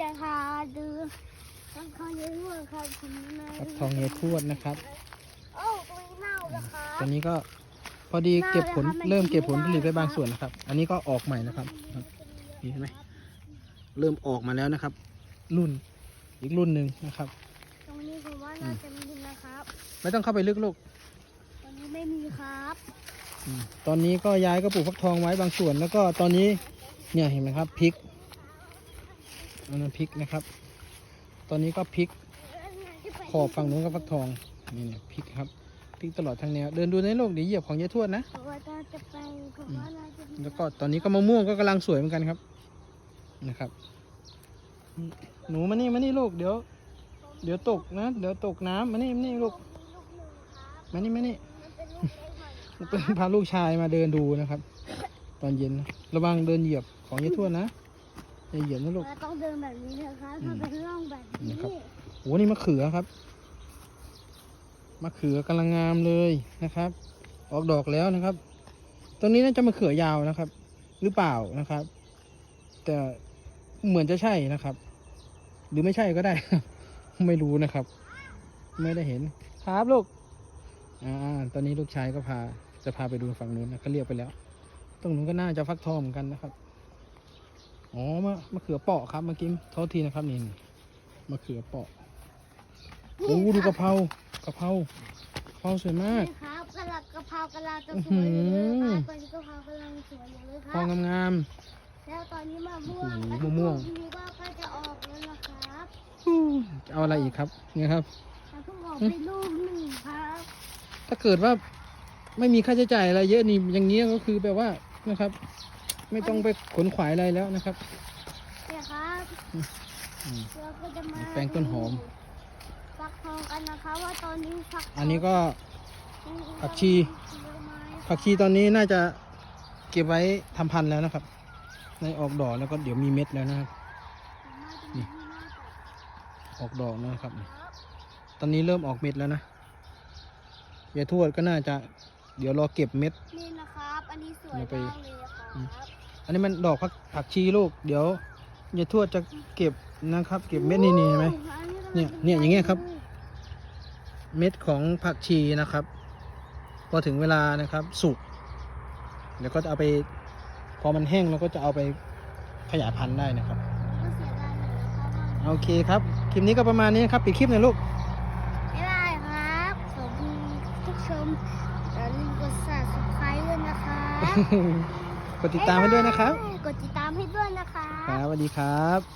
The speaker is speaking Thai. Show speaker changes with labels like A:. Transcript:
A: จะพาดูฟักทองยายทวดครับ
B: ฟักทองยายทวดนะครับ
A: โอ้ตรงนี้เน่าแล้วครับ
B: ตอนนี้ก็พอดีเก็บผลเริ่มเก็บผลผลิตไปบางส่วนนะครับ อันนี้ก็ออกใหม่นะครับนี่เห็นไหมเริ่มออกมาแล้วนะครับ รุ่นอีกรุ่นหนึ่งนะครับ
A: ตรงนี้ผมว่าน่าจะมีนะครับ
B: ไม่ต้องเข้าไปลึกลูก
A: ตรงนี้ไม่มีครับ
B: ตอนนี้ก็ยายก็ปลูกฟักทองไว้บางส่วนแล้วก็ตอนนี้เนี่ยเห็นไหมครับพริกอันนั้นพริกนะครับ ตอนนี้ก็พริกขอบฝั่งนู้นก็ฟักทองนี่เนี่ยพริกครับพริกตลอดทางแนวเดินดูในโลกเดี๋ยวเหยียบของยายทวดนะ
A: ผมว่าน่าจะไปผมว่าน่าจะมี
B: แล้วก็ตอนนี้ก็มะม่วงก็กำลังสวยเหมือนกันครับนะครับ หนูมานี่ลูกเดี๋ยวตกนะเดี๋ยวตกน้ำมานี่ลูก
A: ลูกหนึ่งครับ
B: มานี่
A: มันเป็นลูกเล็กหน่อยครับ
B: เป็นพาลูกชายมาเดินดูนะครับ ตอนเย็นนะระวังเดินเหยียบของยายทวดนะอย่าเหยียบนะลูก
A: เราต้องเดินแบบนี้นะครับถ้าเป็นร่องแบบนี้
B: นะครับ โอ้นี่มะเขือครับมะเขือกำลังงามเลยนะครับ ออกดอกแล้วนะครับตรงนี้น่าจะมะเขือยาวนะครับ หรือเปล่านะครับ แต่เหมือนจะใช่นะครับ หรือไม่ใช่ก็ได้ ไม่รู้นะครับ ไม่ได้เห็นครับลูกตอนนี้ลูกชายก็จะพาไปดูฝั่งนู้นนะเขาเรียกไปแล้ว ตรงนู้นก็น่าจะฟักทองเหมือนกันนะครับอ๋อมะเขือเปาะครับเมื่อกี้โทษทีนะครับนี่มะเขือเปาะโอ้ดูกะเพรากะเพราสวยมาก
A: นี่ครับกะเพรากำลังจะสวยเลยครับตอนนี้กะเพรากำลังสวยเลยค
B: พอ
A: รับ
B: งาม
A: แล้วตอนนี้มะม่วง
B: โอ้โหมะม่วง
A: นี้ก็ใกล้จะออกแล้วนะครับ
B: ๆจะเอาอะไรอีกครับเนี่ยครับ
A: แล้วเพิ่งออกไปลูกหนึ่งครับ
B: ถ้าเกิดว่าไม่มีค่าใช้จ่ายอะไรเยอะนี่อย่างนี้ก็คือแบบว่านะครับ ไม่ต้องไปขนขวายอะไรแล้วนะครับ
A: เนี่ยครับ
B: อืม
A: เราก็จะมา
B: แปลงต้นหอม
A: ฟักทองกันนะคะว่าตอนนี้ฟักทง
B: อันนี้ก็ผักชี
A: เยอะไหม
B: ผักชีตอนนี้น่าจะเก็บไว้ทำพันธุ์แล้วนะครับ ในออกดอกแล้วก็เดี๋ยวมีเม็ดแล้วนะครับ นี่ ออกดอกนะครับนี่ตอนนี้เริ่มออกเม็ดแล้วนะยายทวดก็น่าจะเดี๋ยวรอเก็บเม็ด
A: นี่นะครับ อันนี้สวย
B: เดี๋ยวไป
A: มากเลยครับ
B: อันนี้มันดอกผักชีลูก เดี๋ยวยายทวดจะเก็บนะครับ เก็บเม็ดนี่เห็นไหม เนี่ยอย่างเงี้ยครับ เม็ดของผักชีนะครับ พอถึงเวลานะครับสุกเดี๋ยวก็จะเอาไปพอมันแห้งเราก็จะเอาไปขยายพันธุ์ได้นะครับ
A: ก็เสียดายอยู่นะครับว่า
B: โอเคครับคลิปนี้ก็ประมาณนี้ครับปิดคลิปหน่อยลูก
A: บ๊ายบายครับขอบคุณทุกชมอย่าลืมกด subscribe ด้วยนะคะ
B: กดติดตามให้ด้วยนะครับ
A: กดติดตามให้ด้วยนะคะ
B: ครับสวัสดีครับ